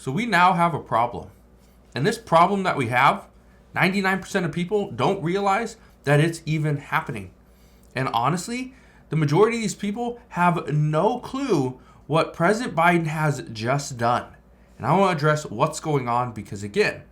So we now have a problem. And this problem that we have, 99% of people don't realize that it's even happening. And honestly, the majority of these people have no clue what President Biden has just done. And I want to address what's going on because, again,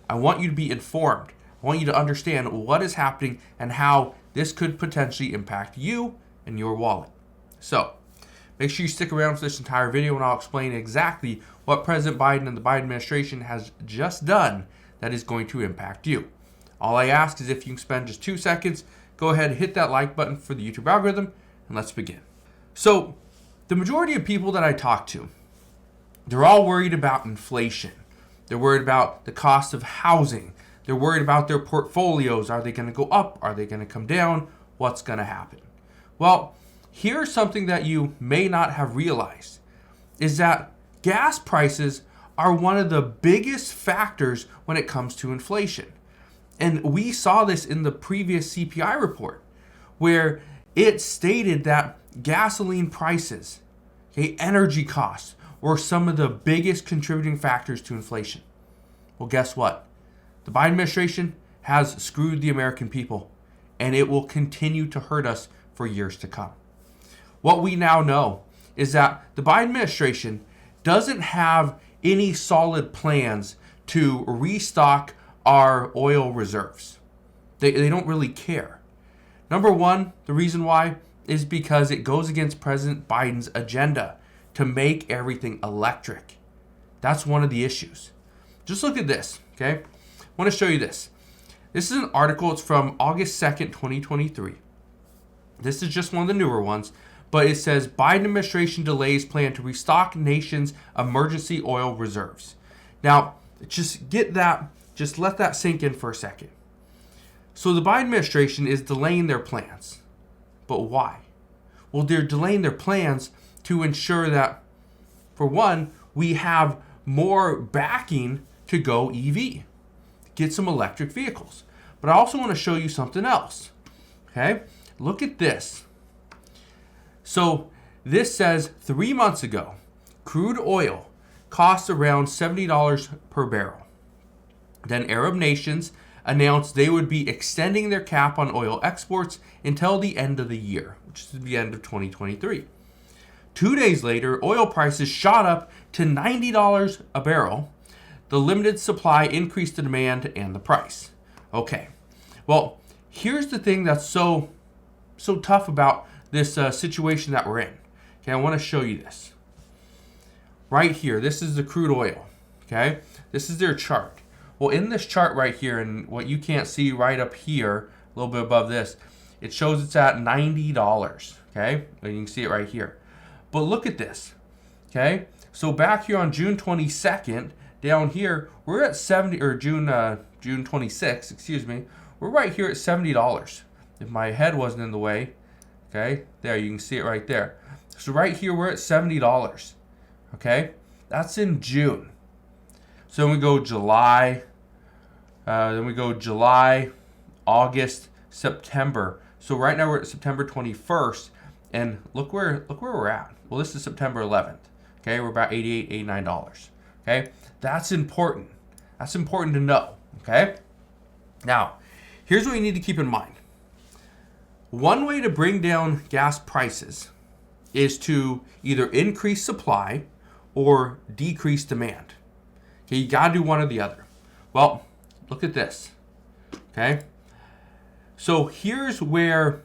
I want you to be informed. I want you to understand what is happening and how this could potentially impact you and your wallet. So, make sure you stick around for this entire video and I'll explain exactly what President Biden and the Biden administration has just done that is going to impact you. All I ask is if you can spend just 2 seconds, go ahead and hit that like button for the YouTube algorithm and let's begin. So, the majority of people that I talk to, they're all worried about inflation. They're worried about the cost of housing. They're worried about their portfolios. Are they going to go up? Are they going to come down? What's going to happen? Well, here's something that you may not have realized is that gas prices are one of the biggest factors when it comes to inflation. And we saw this in the previous CPI report where it stated that gasoline prices, energy costs, were some of the biggest contributing factors to inflation. Well, guess what? The Biden administration has screwed the American people, and it will continue to hurt us for years to come. What we now know is that the Biden administration doesn't have any solid plans to restock our oil reserves. They don't really care. Number one, the reason why is because it goes against President Biden's agenda to make everything electric. That's one of the issues. Just look at this, okay? I want to show you this. This is an article. It's from August 2nd, 2023. This is just one of the newer ones, but it says Biden administration delays plan to restock nation's emergency oil reserves. Now, just let that sink in for a second. So the Biden administration is delaying their plans. But why? Well, they're delaying their plans to ensure that, for one, we have more backing to go EV, get some electric vehicles. But I also want to show you something else. Okay? Look at this. So this says 3 months ago, crude oil costs around $70 per barrel. Then Arab nations announced they would be extending their cap on oil exports until the end of the year, which is the end of 2023. 2 days later, oil prices shot up to $90 a barrel. The limited supply increased the demand and the price. Okay, well, here's the thing that's so tough about this situation that we're in. Okay, I want to show you this. Right here, this is the crude oil. Okay, this is their chart. Well, in this chart right here, and what you can't see right up here, a little bit above this, it shows it's at $90. Okay, and you can see it right here. But look at this. Okay, so back here on June 22nd, down here, we're at 70, or June 26th, excuse me. We're right here at $70. If my head wasn't in the way, okay, there, you can see it right there. So right here, we're at $70. Okay, that's in June. So then we go July, August, September. So right now we're at September 21st, and look where we're at. Well, this is September 11th. Okay, we're about $88, $89. Okay, that's important. That's important to know. Okay, now here's what you need to keep in mind. One way to bring down gas prices is to either increase supply or decrease demand. Okay, you gotta do one or the other. Well, look at this. Okay, so here's where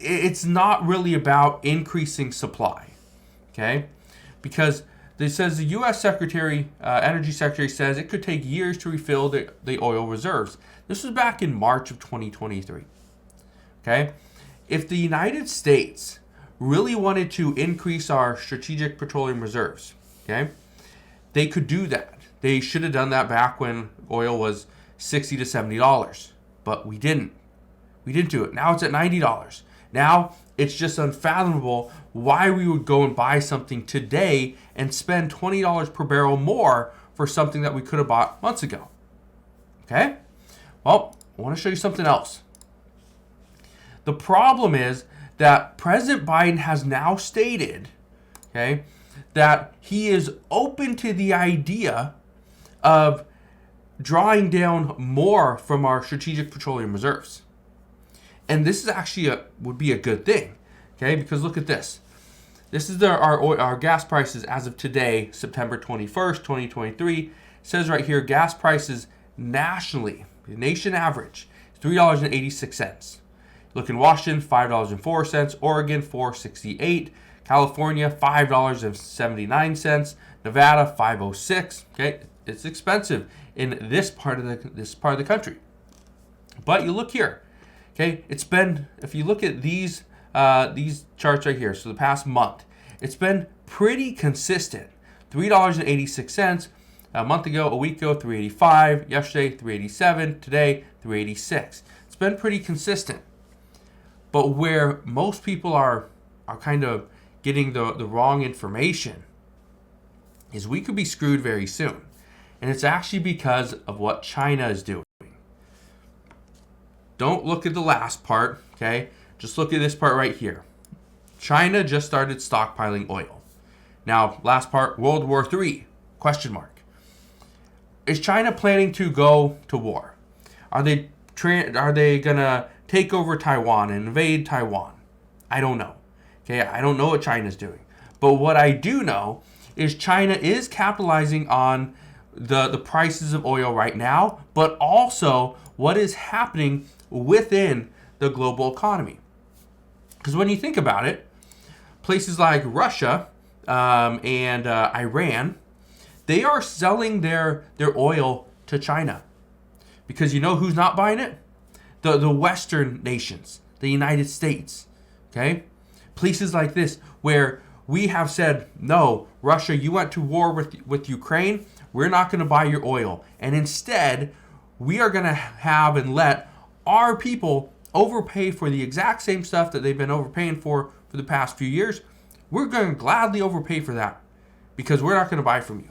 it's not really about increasing supply. Okay, because it says the U.S. Energy Secretary says it could take years to refill the oil reserves. This was back in March of 2023. Okay, if the United States really wanted to increase our strategic petroleum reserves, okay, they could do that. They should have done that back when oil was $60 to $70, but we didn't. We didn't do it. Now it's at $90. Now it's just unfathomable why we would go and buy something today and spend $20 per barrel more for something that we could have bought months ago. Okay? Well, I want to show you something else. The problem is that President Biden has now stated, okay, that he is open to the idea of drawing down more from our strategic petroleum reserves. And this is actually would be a good thing, okay? Because look at this. This is our gas prices as of today, September 21st, 2023. It says right here, gas prices nationally, the nation average, $3.86. Look in Washington, $5.04. Oregon, $4.68. California, $5.79. Nevada, $5.06. Okay, it's expensive in this part of the country. But you look here, okay, it's been, if you look at these charts right here, so the past month, it's been pretty consistent. $3.86 a month ago, a week ago, $3.85, yesterday, $3.87, today, $3.86. It's been pretty consistent. But where most people are kind of getting the wrong information is we could be screwed very soon. And it's actually because of what China is doing. Don't look at the last part, okay? Just look at this part right here. China just started stockpiling oil. Now, last part, World War III, question mark. Is China planning to go to war? Are they gonna take over Taiwan and invade Taiwan? I don't know. Okay, I don't know what China's doing. But what I do know is China is capitalizing on the prices of oil right now, but also what is happening within the global economy. Because when you think about it, places like Russia and Iran, they are selling their oil to China. Because you know who's not buying it? The Western nations, the United States, okay? Places like this where we have said, no, Russia, you went to war with Ukraine, we're not going to buy your oil. And instead, we are going to have and let our people overpay for the exact same stuff that they've been overpaying for the past few years. We're going to gladly overpay for that because we're not going to buy from you.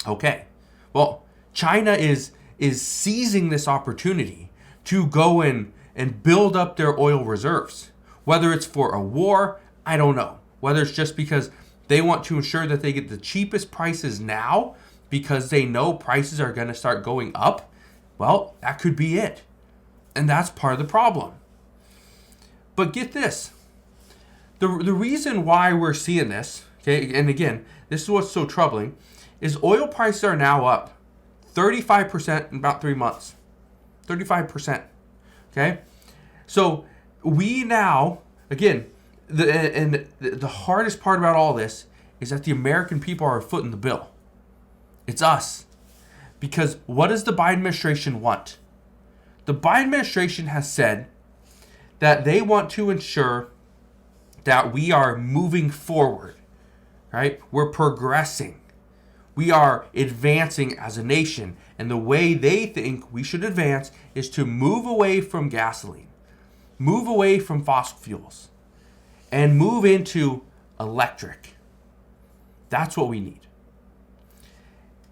Okay, well, China is seizing this opportunity to go in and build up their oil reserves. Whether it's for a war, I don't know. Whether it's just because they want to ensure that they get the cheapest prices now because they know prices are going to start going up, well, that could be it. And that's part of the problem. But get this. The reason why we're seeing this, okay, and again, this is what's so troubling, is oil prices are now up 35% in about 3 months. 35%. Okay? So we now, again, the hardest part about all this is that the American people are footing the bill. It's us. Because what does the Biden administration want? The Biden administration has said that they want to ensure that we are moving forward, right? We're progressing. We are advancing as a nation. And the way they think we should advance is to move away from gasoline, move away from fossil fuels, and move into electric. That's what we need.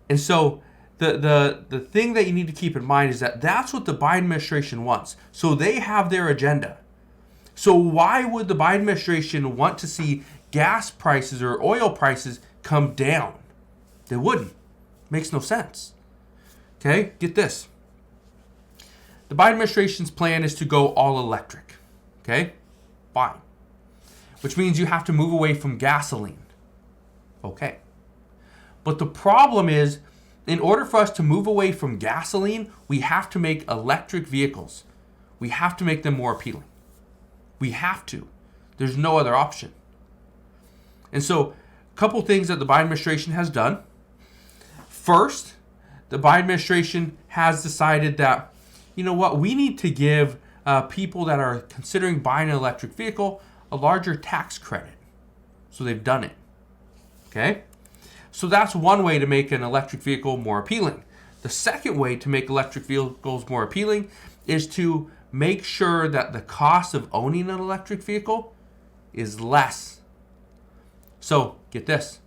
And so the thing that you need to keep in mind is that that's what the Biden administration wants. So they have their agenda. So why would the Biden administration want to see gas prices or oil prices come down? They wouldn't. Makes no sense. Okay, get this. The Biden administration's plan is to go all electric. Okay, fine. Which means you have to move away from gasoline. Okay. But the problem is, in order for us to move away from gasoline, we have to make electric vehicles. We have to make them more appealing. We have to. There's no other option. And so, a couple things that the Biden administration has done. First, the Biden administration has decided that, you know what, we need to give people that are considering buying an electric vehicle a larger tax credit. So they've done it. Okay? So that's one way to make an electric vehicle more appealing. The second way to make electric vehicles more appealing is to make sure that the cost of owning an electric vehicle is less. So get this.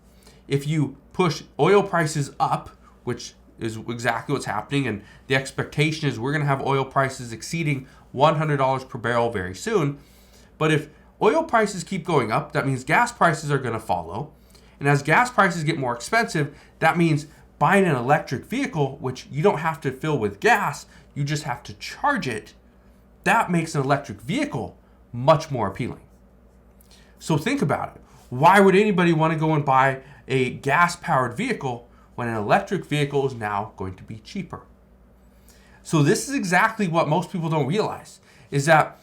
If you push oil prices up, which is exactly what's happening, and the expectation is we're going to have oil prices exceeding $100 per barrel very soon. But if oil prices keep going up, that means gas prices are going to follow. And as gas prices get more expensive, that means buying an electric vehicle, which you don't have to fill with gas, you just have to charge it. That makes an electric vehicle much more appealing. So think about it. Why would anybody want to go and buy a gas-powered vehicle when an electric vehicle is now going to be cheaper? So this is exactly what most people don't realize, is that,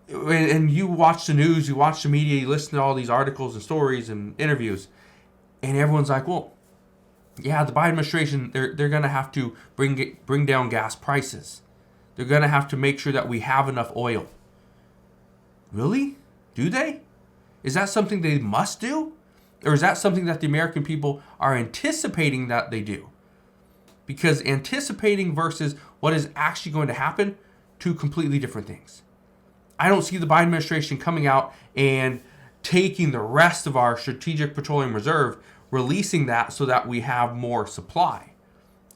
and you watch the news, you watch the media, you listen to all these articles and stories and interviews, and everyone's like, well, yeah, the Biden administration, they're going to have to bring down gas prices. They're going to have to make sure that we have enough oil. Really? Do they? Is that something they must do? Or is that something that the American people are anticipating that they do? Because anticipating versus what is actually going to happen, two completely different things. I don't see the Biden administration coming out and taking the rest of our strategic petroleum reserve, releasing that so that we have more supply.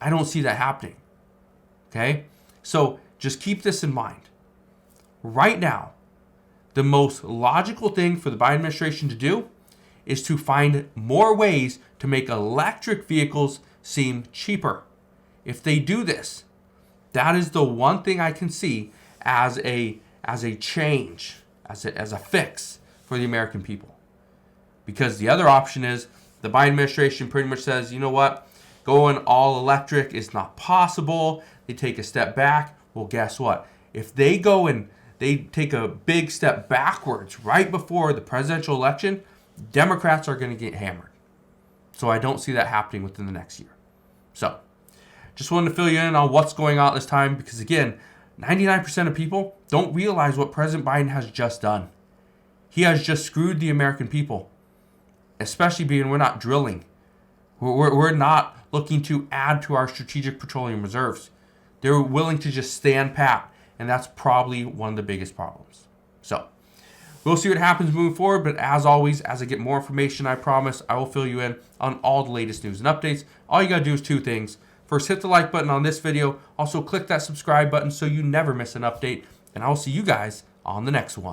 I don't see that happening. Okay? So just keep this in mind. Right now, the most logical thing for the Biden administration to do is to find more ways to make electric vehicles seem cheaper. If they do this, that is the one thing I can see as a change, as a fix for the American people. Because the other option is the Biden administration pretty much says, you know what, going all electric is not possible. They take a step back. Well, guess what? If they go and they take a big step backwards right before the presidential election, Democrats are going to get hammered. So I don't see that happening within the next year. So just wanted to fill you in on what's going on this time, because again, 99% of people don't realize what President Biden has just done. He has just screwed the American people, especially being we're not drilling. We're not looking to add to our strategic petroleum reserves. They're willing to just stand pat, and that's probably one of the biggest problems. So we'll see what happens moving forward, but as always, as I get more information, I promise I will fill you in on all the latest news and updates. All you got to do is two things. First, hit the like button on this video. Also, click that subscribe button so you never miss an update, and I will see you guys on the next one.